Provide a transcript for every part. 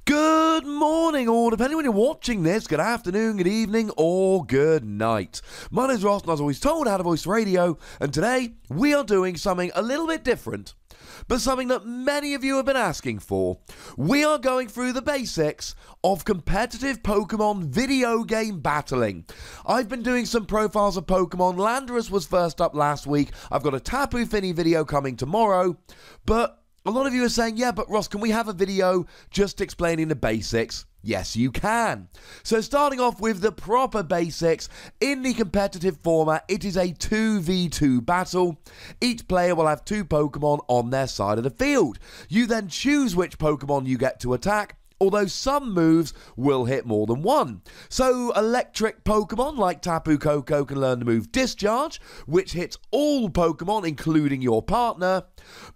Good morning, or depending when you're watching this, good afternoon, good evening, or good night. My name's Ross, and as always told, Untitled Radio, and today we are doing something a little bit different, but something that many of you have been asking for. We are going through the basics of competitive Pokemon video game battling. I've been doing some profiles of Pokemon. Landorus was first up last week. I've got a Tapu Fini video coming tomorrow, but a lot of you are saying, yeah, but Ross, can we have a video just explaining the basics? Yes, you can. So starting off with the proper basics, in the competitive format, it is a 2v2 battle. Each player will have two Pokemon on their side of the field. You then choose which Pokemon you get to attack, although some moves will hit more than one. So electric Pokemon like Tapu Koko can learn the move Discharge, which hits all Pokemon, including your partner.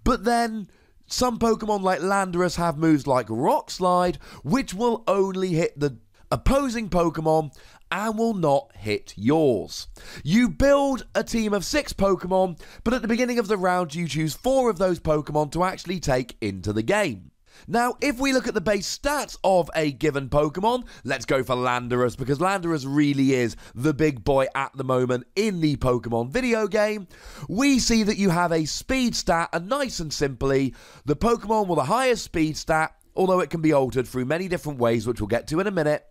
But then some Pokemon like Landorus have moves like Rock Slide, which will only hit the opposing Pokemon and will not hit yours. You build a team of 6 Pokemon, but at the beginning of the round you choose 4 of those Pokemon to actually take into the game. Now, if we look at the base stats of a given Pokemon, let's go for Landorus, because Landorus really is the big boy at the moment in the Pokemon video game. We see that you have a speed stat, and nice and simply, the Pokemon with the highest speed stat, although it can be altered through many different ways, which we'll get to in a minute,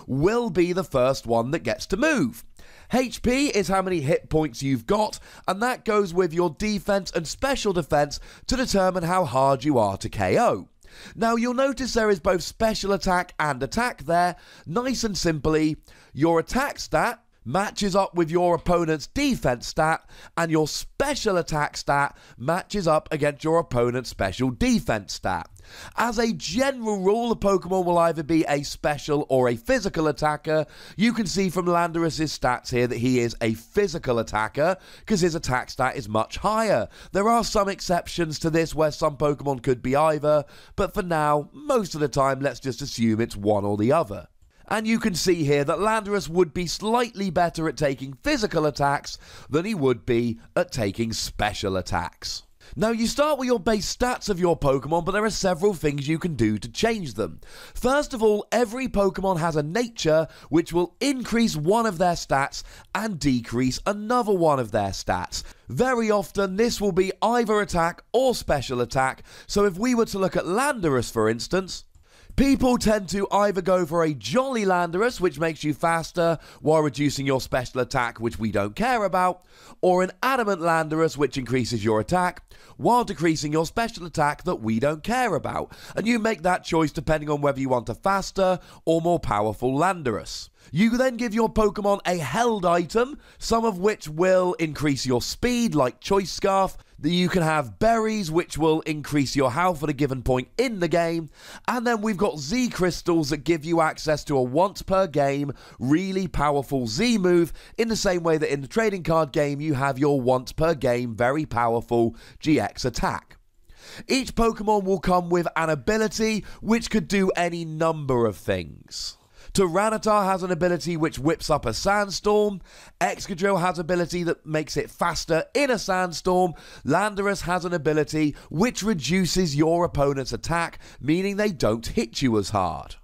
will be the first one that gets to move. HP is how many hit points you've got, and that goes with your defense and special defense to determine how hard you are to KO. Now, you'll notice there is both special attack and attack there. Nice and simply, your attack stat matches up with your opponent's defense stat, and your special attack stat matches up against your opponent's special defense stat. As a general rule, a Pokemon will either be a special or a physical attacker. You can see from Landorus' stats here that he is a physical attacker because his attack stat is much higher. There are some exceptions to this where some Pokemon could be either, but for now, most of the time, let's just assume it's one or the other. And you can see here that Landorus would be slightly better at taking physical attacks than he would be at taking special attacks. Now, you start with your base stats of your Pokemon, but there are several things you can do to change them. First of all, every Pokemon has a nature which will increase one of their stats and decrease another one of their stats. Very often, this will be either attack or special attack, so if we were to look at Landorus, for instance, people tend to either go for a Jolly Landorus, which makes you faster while reducing your special attack, which we don't care about, or an Adamant Landorus, which increases your attack while decreasing your special attack that we don't care about. And you make that choice depending on whether you want a faster or more powerful Landorus. You then give your Pokemon a held item, some of which will increase your speed, like Choice Scarf. You can have berries, which will increase your health at a given point in the game. And then we've got Z Crystals that give you access to a once per game, really powerful Z move, in the same way that in the trading card game you have your once per game, very powerful GX attack. Each Pokemon will come with an ability which could do any number of things. Tyranitar has an ability which whips up a sandstorm. Excadrill has an ability that makes it faster in a sandstorm. Landorus has an ability which reduces your opponent's attack, meaning they don't hit you as hard.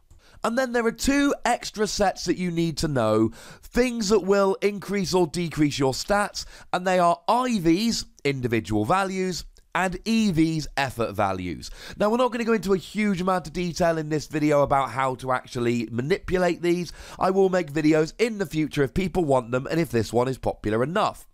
And then there are 2 extra sets that you need to know, things that will increase or decrease your stats, and they are IVs, individual values, and EV's effort values. Now, we're not going to go into a huge amount of detail in this video about how to actually manipulate these. I will make videos in the future if people want them and if this one is popular enough.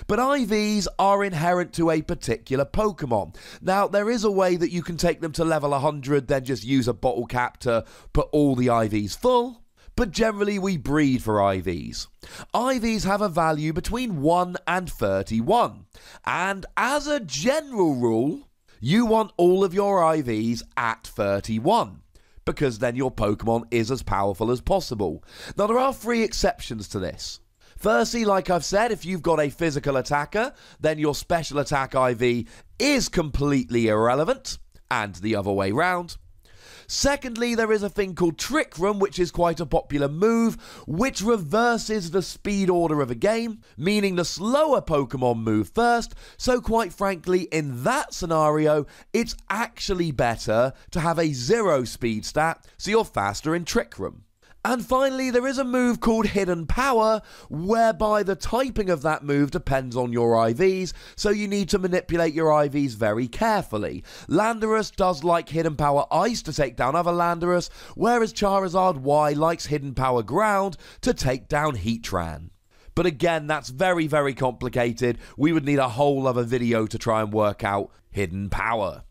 But IVs are inherent to a particular Pokemon. Now, there is a way that you can take them to level 100, then just use a bottle cap to put all the IVs full. But generally we breed for IVs. IVs have a value between 1 and 31. And as a general rule, you want all of your IVs at 31, because then your Pokemon is as powerful as possible. Now, there are 3 exceptions to this. Firstly, like I've said, if you've got a physical attacker, then your special attack IV is completely irrelevant, and the other way round. Secondly, there is a thing called Trick Room, which is quite a popular move, which reverses the speed order of a game, meaning the slower Pokemon move first, so quite frankly, in that scenario, it's actually better to have a 0 speed stat, so you're faster in Trick Room. And finally, there is a move called Hidden Power, whereby the typing of that move depends on your IVs, so you need to manipulate your IVs very carefully. Landorus does like Hidden Power Ice to take down other Landorus, whereas Charizard Y likes Hidden Power Ground to take down Heatran. But again, that's very, very complicated. We would need a whole other video to try and work out Hidden Power.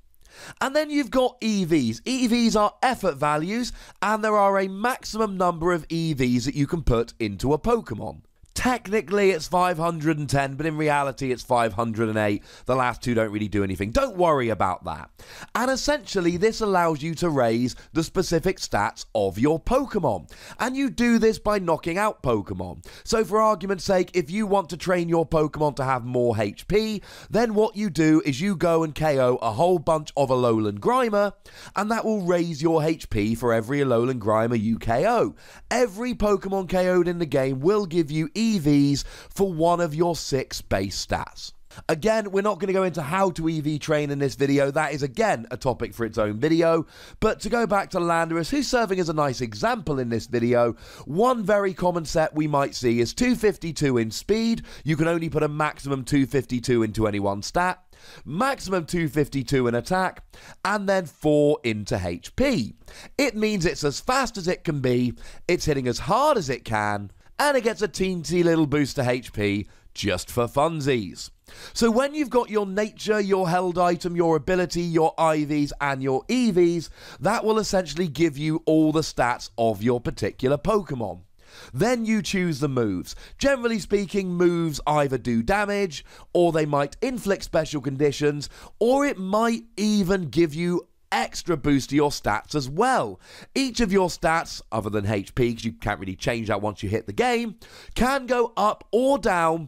And then you've got EVs. EVs are effort values, and there are a maximum number of EVs that you can put into a Pokemon. Technically, it's 510, but in reality, it's 508. The last two don't really do anything. Don't worry about that. And essentially, this allows you to raise the specific stats of your Pokemon. And you do this by knocking out Pokemon. So for argument's sake, if you want to train your Pokemon to have more HP, then what you do is you go and KO a whole bunch of Alolan Grimer, and that will raise your HP for every Alolan Grimer you KO. Every Pokemon KO'd in the game will give you EVs for one of your 6 base stats. Again, we're not going to go into how to EV train in this video. That is, again, a topic for its own video. But to go back to Landorus, who's serving as a nice example in this video, one very common set we might see is 252 in speed. You can only put a maximum 252 into any one stat. Maximum 252 in attack, and then 4 into HP. It means it's as fast as it can be, it's hitting as hard as it can, and it gets a teensy little boost to HP just for funsies. So when you've got your nature, your held item, your ability, your IVs, and your EVs, that will essentially give you all the stats of your particular Pokemon. Then you choose the moves. Generally speaking, moves either do damage, or they might inflict special conditions, or it might even give you extra boost to your stats as well. Each of your stats, other than HP, because you can't really change that once you hit the game, can go up or down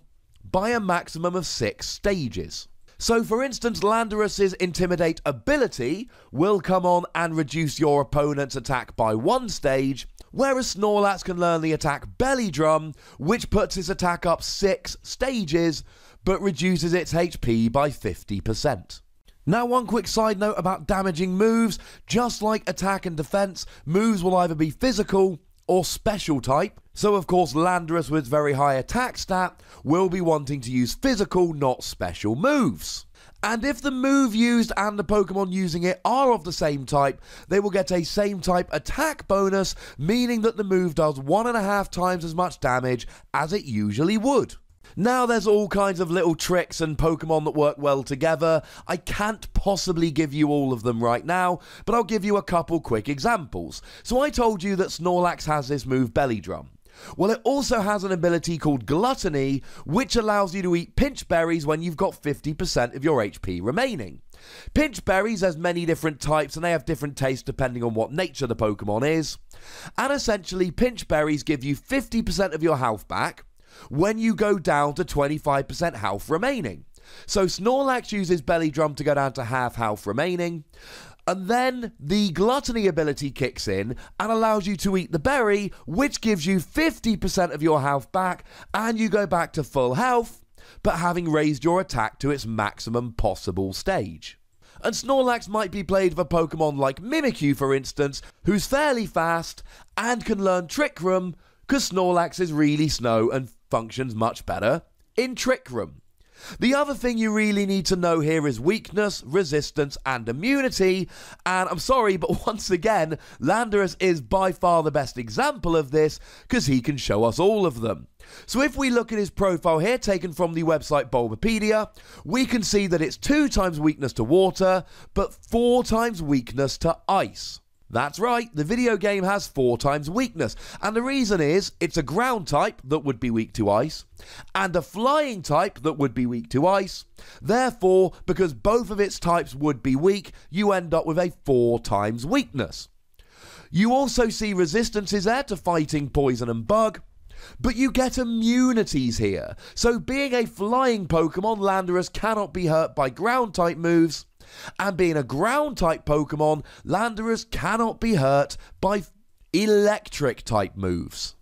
by a maximum of 6 stages. So for instance, Landorus's Intimidate ability will come on and reduce your opponent's attack by 1 stage, whereas Snorlax can learn the attack Belly Drum, which puts its attack up 6 stages, but reduces its HP by 50%. Now, one quick side note about damaging moves. Just like attack and defense, moves will either be physical or special type. So of course, Landorus with its very high attack stat will be wanting to use physical, not special moves. And if the move used and the Pokemon using it are of the same type, they will get a same type attack bonus, meaning that the move does 1.5 times as much damage as it usually would. Now, there's all kinds of little tricks and Pokemon that work well together. I can't possibly give you all of them right now, but I'll give you a couple quick examples. So I told you that Snorlax has this move Belly Drum. Well, it also has an ability called Gluttony, which allows you to eat pinch berries when you've got 50% of your HP remaining. Pinch berries has many different types, and they have different tastes depending on what nature the Pokemon is. And essentially, pinch berries give you 50% of your health back when you go down to 25% health remaining. So Snorlax uses Belly Drum to go down to half health remaining, and then the Gluttony ability kicks in and allows you to eat the berry, which gives you 50% of your health back, and you go back to full health, but having raised your attack to its maximum possible stage. And Snorlax might be played with a Pokemon like Mimikyu, for instance, who's fairly fast and can learn Trick Room, because Snorlax is really slow and functions much better in Trick Room. The other thing you really need to know here is weakness, resistance, and immunity, and I'm sorry, but once again, Landorus is by far the best example of this, because he can show us all of them. So if we look at his profile here, taken from the website Bulbapedia, we can see that it's 2 times weakness to water, but 4 times weakness to ice. That's right, the video game has 4 times weakness, and the reason is it's a ground type that would be weak to ice, and a flying type that would be weak to ice. Therefore, because both of its types would be weak, you end up with a 4 times weakness. You also see resistances there to fighting, poison, and bug, but you get immunities here. So being a flying Pokemon, Landorus cannot be hurt by ground type moves, And being a ground-type Pokemon, Landorus cannot be hurt by electric-type moves.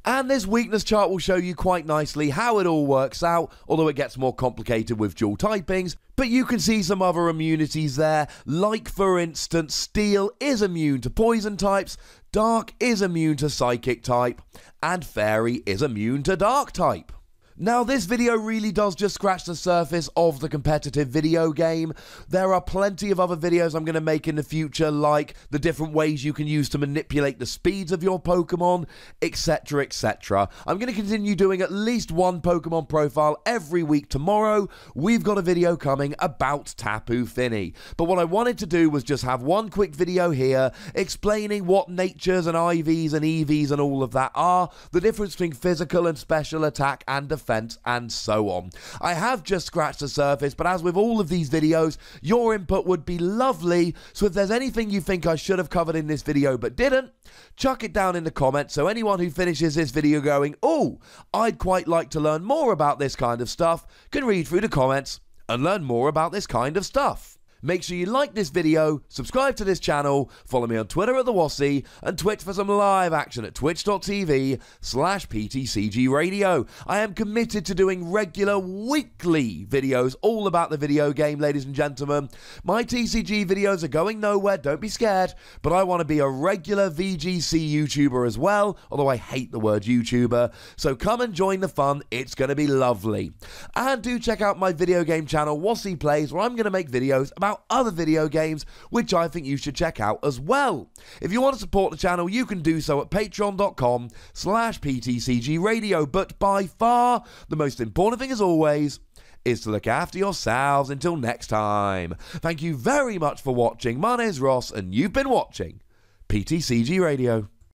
And this weakness chart will show you quite nicely how it all works out, although it gets more complicated with dual typings. But you can see some other immunities there, like for instance, Steel is immune to poison types, Dark is immune to psychic type, and Fairy is immune to dark type. Now, this video really does just scratch the surface of the competitive video game. There are plenty of other videos I'm going to make in the future, like the different ways you can use to manipulate the speeds of your Pokemon, etc, etc. I'm going to continue doing at least one Pokemon profile every week. Tomorrow, we've got a video coming about Tapu Fini. But what I wanted to do was just have one quick video here explaining what natures and IVs and EVs and all of that are, the difference between physical and special attack and defense, and so on. I have just scratched the surface, but as with all of these videos, your input would be lovely, so if there's anything you think I should have covered in this video but didn't, chuck it down in the comments so anyone who finishes this video going, "Oh, I'd quite like to learn more about this kind of stuff," can read through the comments and learn more about this kind of stuff. Make sure you like this video, subscribe to this channel, follow me on Twitter at TheWassy, and Twitch for some live action at twitch.tv/PTCGRadio. I am committed to doing regular weekly videos all about the video game, ladies and gentlemen. My TCG videos are going nowhere, don't be scared, but I want to be a regular VGC YouTuber as well, although I hate the word YouTuber, so come and join the fun, it's going to be lovely. And do check out my video game channel, Wassy Plays, where I'm going to make videos about other video games which I think you should check out as well. If you want to support the channel, you can do so at patreon.com/PTCGRadio, but by far the most important thing as always is to look after yourselves until next time. Thank you very much for watching. My name is Ross and you've been watching PTCG Radio.